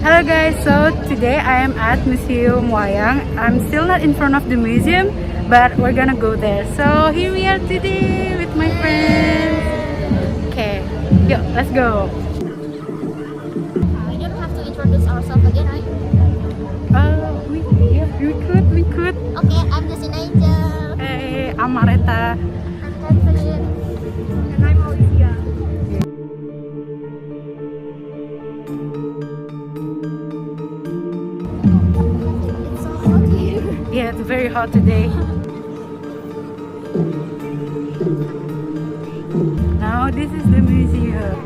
Hello guys, so today I am at Museum Wayang. I'm still not in front of the museum, but we're gonna go there. So here we are today with my friends. Okay, yo, let's go. We don't have to introduce ourselves again, right? We could. Okay, I'm Jacinda. Hey, I'm Maretha. I'm Angelina. And I'm Alycia. It's so hot here. Yeah, it's very hot today. Now this is the museum.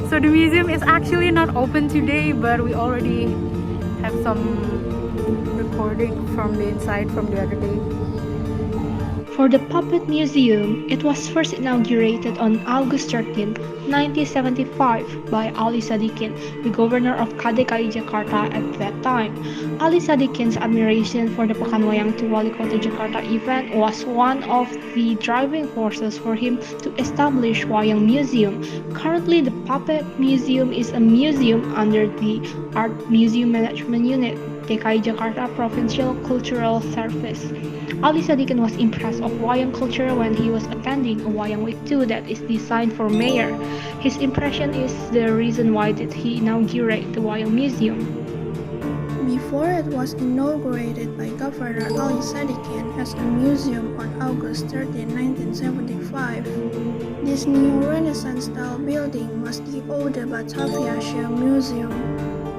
So the museum is actually not open today, but we already have some recording from the inside from the other day. For the Puppet Museum, it was first inaugurated on August 13, 1975 by Alycia, the governor of KDKI Jakarta at that time. Alycia's admiration for the Pekan Wayang to Wali Kota Jakarta event was one of the driving forces for him to establish Wayang Museum. Currently, the Puppet Museum is a museum under the Art Museum Management Unit, DKI Jakarta Provincial Cultural Service. Alycia was impressed of Wayang culture when he was attending a Wayang Week 2 that is designed for mayor. His impression is the reason why did he inaugurate the Wayang Museum. Before it was inaugurated by Governor Alycia as a museum on August 13, 1975, this new Renaissance-style building was the older Batavia Shell Museum,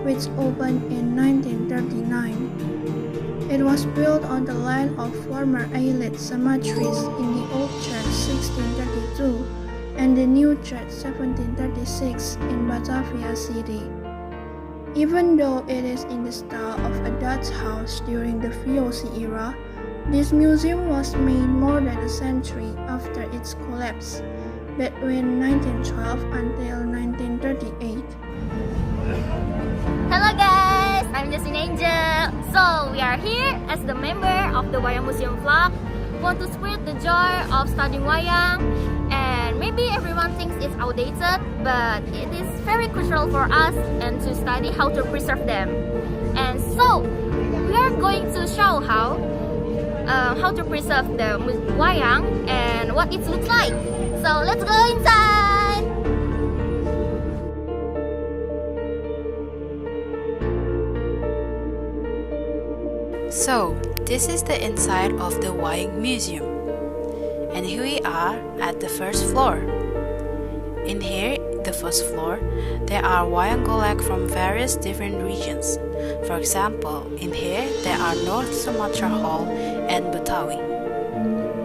which opened in 1939. It was built on the land of former elite cemeteries in the Old Church 1632 and the New Church 1736 in Batavia City. Even though it is in the style of a Dutch house during the VOC era, this museum was made more than a century after its collapse, between 1912 until 1938. Hello guys, I'm Jacinda. So we are here as the member of the Wayang Museum vlog. Want to spread the joy of studying Wayang, and maybe everyone thinks it's outdated, but it is very crucial for us and to study how to preserve them. And so we are going to show how to preserve the Wayang and what it looks like. So let's go inside. So, this is the inside of the Wayang Museum. And here we are at the first floor. In here, the first floor, there are Wayang Golek from various different regions. For example, in here, there are North Sumatra Hall and Betawi.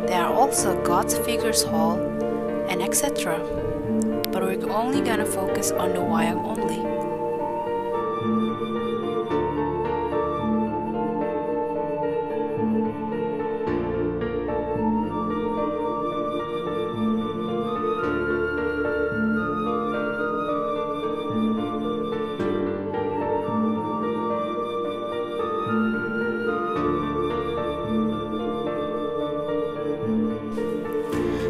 There are also God's Figures Hall and etc. But we're only gonna focus on the Wayang only.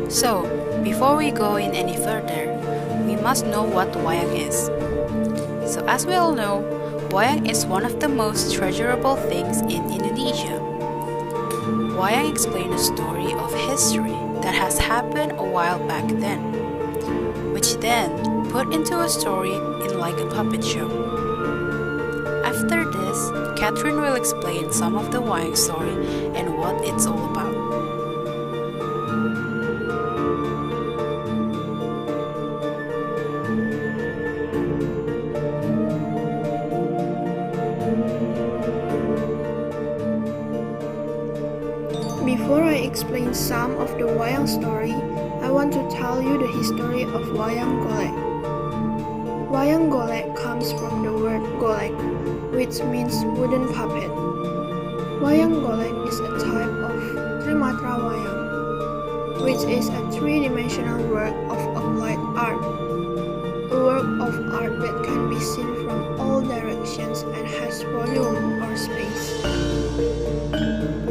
So, before we go in any further, we must know what Wayang is. So as we all know, Wayang is one of the most treasurable things in Indonesia. Wayang explains a story of history that has happened a while back then, which then put into a story in like a puppet show. After this, Catherine will explain some of the Wayang story and what it's all about. Before I explain some of the Wayang story, I want to tell you the history of Wayang Golek. Wayang Golek comes from the word golek, which means wooden puppet. Wayang Golek is a type of Trimatra Wayang, which is a three-dimensional work of applied art. A work of art that can be seen from all directions and has volume or space.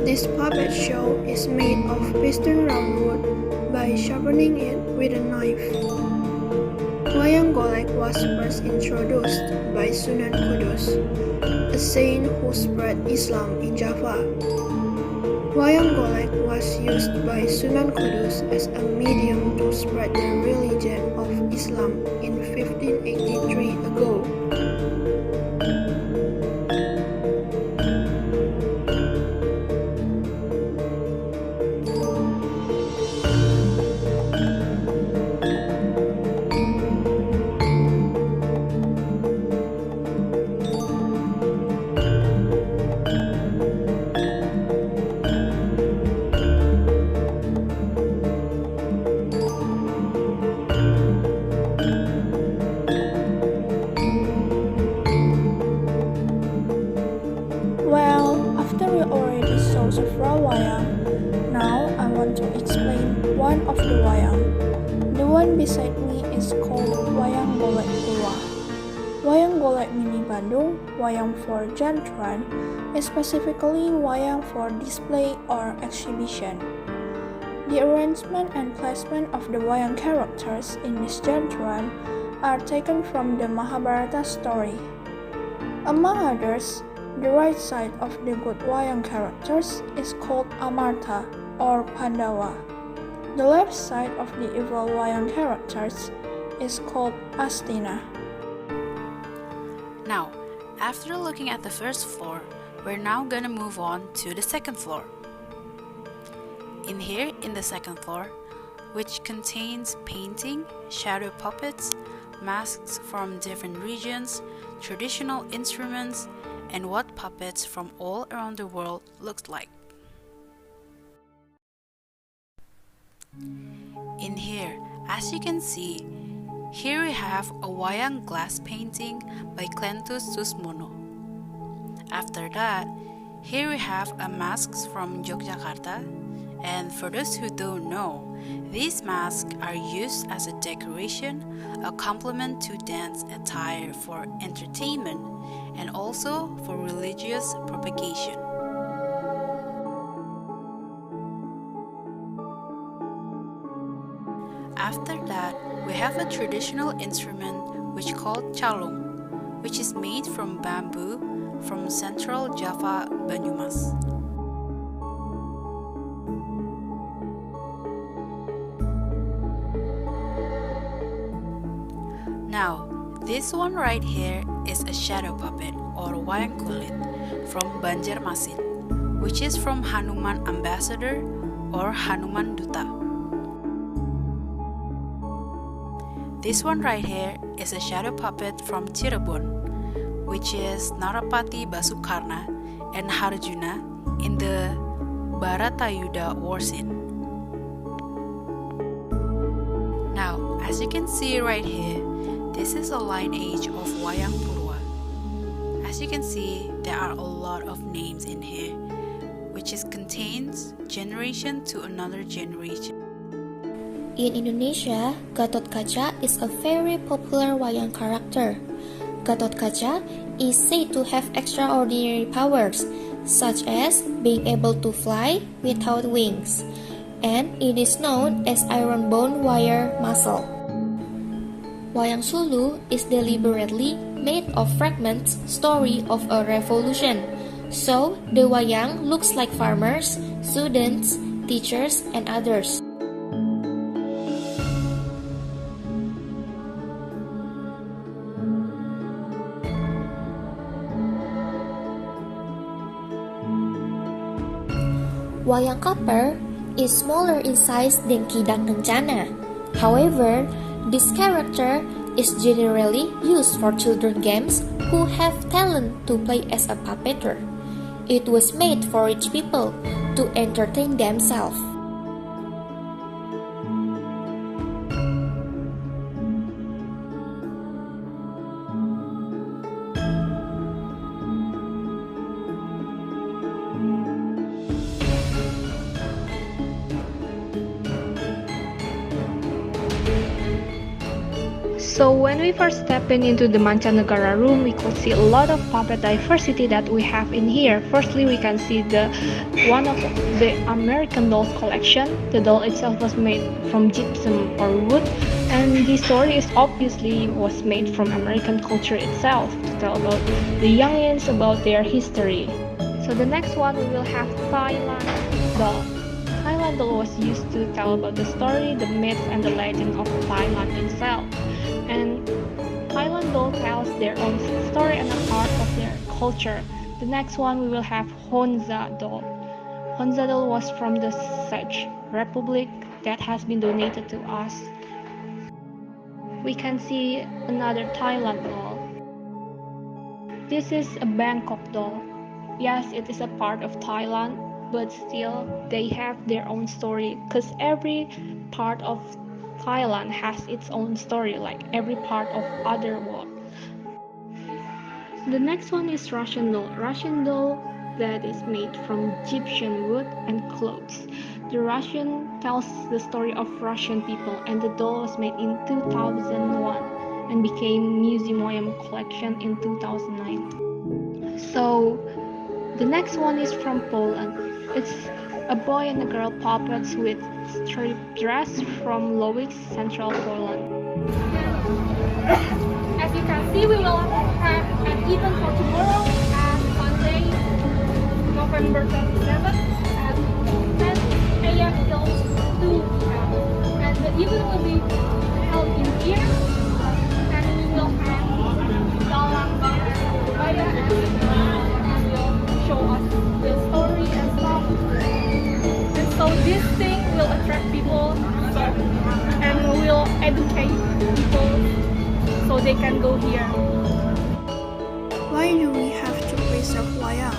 This puppet show is made of piston round wood by sharpening it with a knife. Wayang golek was first introduced by Sunan Kudus, a saint who spread Islam in Java. Wayang golek was used by Sunan Kudus as a medium to spread the religion of Islam in 1583 ago. Several wayang. Now I want to explain one of the wayang. The one beside me is called Wayang Golek Purwa. Wayang Golek Mini Bandung, wayang for Jantran, is specifically wayang for display or exhibition. The arrangement and placement of the wayang characters in this Jantran are taken from the Mahabharata story. Among others, the right side of the good wayang characters is called Amarta or Pandawa. The left side of the evil wayang characters is called Astina. Now, after looking at the first floor, we're now gonna move on to the second floor. In here, in the second floor, which contains painting, shadow puppets, masks from different regions, traditional instruments, and what puppets from all around the world looks like. In here, as you can see, here we have a wayang glass painting by Clentus Susmono. After that, here we have a masks from Yogyakarta, and for those who don't know, these masks are used as a decoration, a complement to dance attire for entertainment, and also for religious propagation. After that, we have a traditional instrument which called calung, which is made from bamboo from central Java, Banyumas. Now, this one right here is a shadow puppet or wayang kulit from Banjarmasin, which is from Hanuman Ambassador or Hanuman Duta. This one right here is a shadow puppet from Cirebon, which is Narapati Basukarna and Harjuna in the Bharatayuddha war scene. Now, as you can see right here, this is a lineage of Wayang Purwa. As you can see, there are a lot of names in here, which is contains generation to another generation. In Indonesia, Gatot Kaca is a very popular wayang character. Gatot Kaca is said to have extraordinary powers, such as being able to fly without wings, and it is known as iron bone wire muscle. Wayang Sulu is deliberately made of fragments story of a revolution, so the wayang looks like farmers, students, teachers, and others. Wayang Kaper is smaller in size than Kidang Kencana. However, this character is generally used for children games who have talent to play as a puppeteer. It was made for rich people to entertain themselves. So when we first step into the Mancanegara room, we could see a lot of puppet diversity that we have in here. Firstly, we can see one of the American dolls collection. The doll itself was made from gypsum or wood, and the story is obviously was made from American culture itself to tell about the youngins about their history. So the next one we will have Thailand doll. Thailand doll was used to tell about the story, the myths, and the legend of Thailand itself. And Thailand doll tells their own story and a part of their culture. The next one we will have Honza doll. Honza doll was from the Czech Republic that has been donated to us. We can see another Thailand doll. This is a Bangkok doll. Yes, it is a part of Thailand, but still they have their own story because every part of Thailand has its own story, like every part of other world. The next one is Russian doll. Russian doll that is made from Egyptian wood and clothes. The Russian tells the story of Russian people, and the doll was made in 2001 and became Museum Wayang collection in 2009. So the next one is from Poland. It's a boy and a girl puppets with striped dress from Lowicz, Central Poland. As you can see, we will have an event for tomorrow on Sunday, November 27th at 10 a.m. till 2 p.m. And the event will be held in here, and we will have Dalang Baya and will show us the story and stuff. And so this thing will attract people and will educate people so they can go here. Why do we have to preserve Wayang?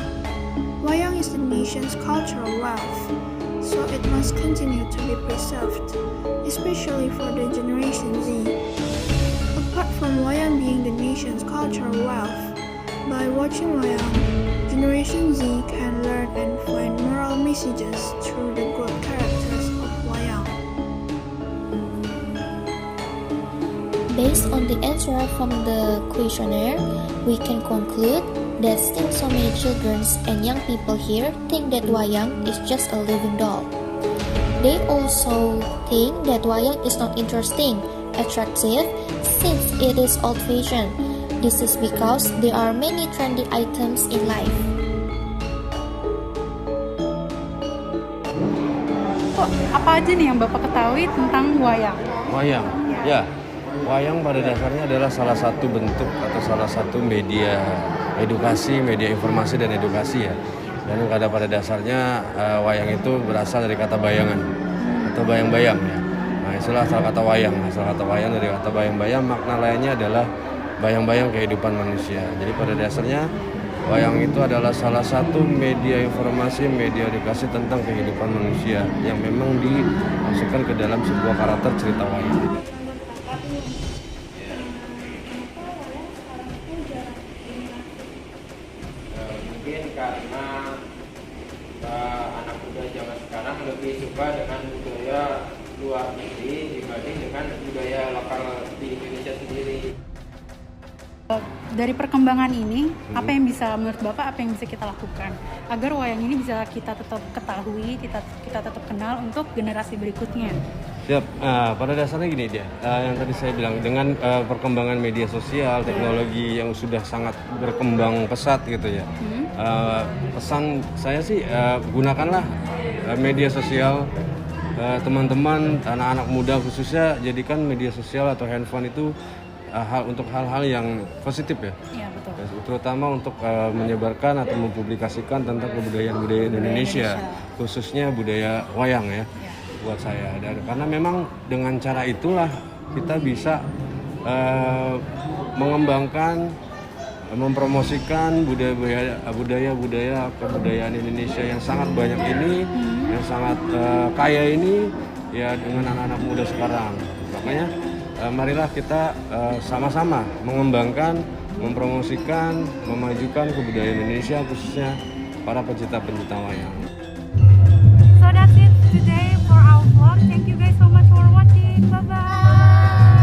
Wayang is the nation's cultural wealth, so it must continue to be preserved, especially for the Generation Z. Apart from Wayang being the nation's cultural wealth, by watching Wayang, Generation Z can learn and find moral messages through the good characters of Wayang. Based on the answer from the questionnaire, we can conclude that still so many children and young people here think that Wayang is just a living doll. They also think that Wayang is not interesting, attractive, since it is old-fashioned. This is because there are many trendy items in life. Apa aja nih yang Bapak ketahui tentang wayang? Wayang, ya. Wayang pada dasarnya adalah salah satu bentuk atau salah satu media edukasi, media informasi dan edukasi ya. Dan pada dasarnya wayang itu berasal dari kata bayangan atau bayang-bayang ya. Nah, itulah asal kata wayang. Asal kata wayang dari kata bayang-bayang, makna lainnya adalah bayang-bayang kehidupan manusia. Jadi pada dasarnya wayang itu adalah salah satu media informasi, media edukasi tentang kehidupan manusia yang memang dimasukkan ke dalam sebuah karakter cerita wayang. Mungkin karena anak muda zaman sekarang lebih suka dengan budaya luar negeri dibanding dengan budaya lokal di Indonesia sendiri. Dari perkembangan ini, apa yang bisa menurut Bapak, apa yang bisa kita lakukan agar wayang ini bisa kita tetap ketahui, kita tetap kenal untuk generasi berikutnya? Siap. Pada dasarnya gini dia, yang tadi saya bilang dengan perkembangan media sosial, teknologi yang sudah sangat berkembang pesat gitu ya. Pesan saya sih gunakanlah media sosial, teman-teman, anak-anak muda khususnya jadikan media sosial atau handphone itu untuk hal-hal yang positif ya. Iya, betul. Terutama untuk menyebarkan atau mempublikasikan tentang kebudayaan Indonesia, khususnya budaya wayang ya. Buat saya, karena memang dengan cara itulah kita bisa mengembangkan, mempromosikan budaya kebudayaan Indonesia yang sangat banyak ini, yang sangat kaya ini ya dengan anak-anak muda sekarang. Makanya marilah kita sama-sama mengembangkan, mempromosikan, memajukan kebudayaan Indonesia khususnya para pecinta-pecinta wayang. So that's it today for our vlog. Thank you guys so much for watching. Bye bye.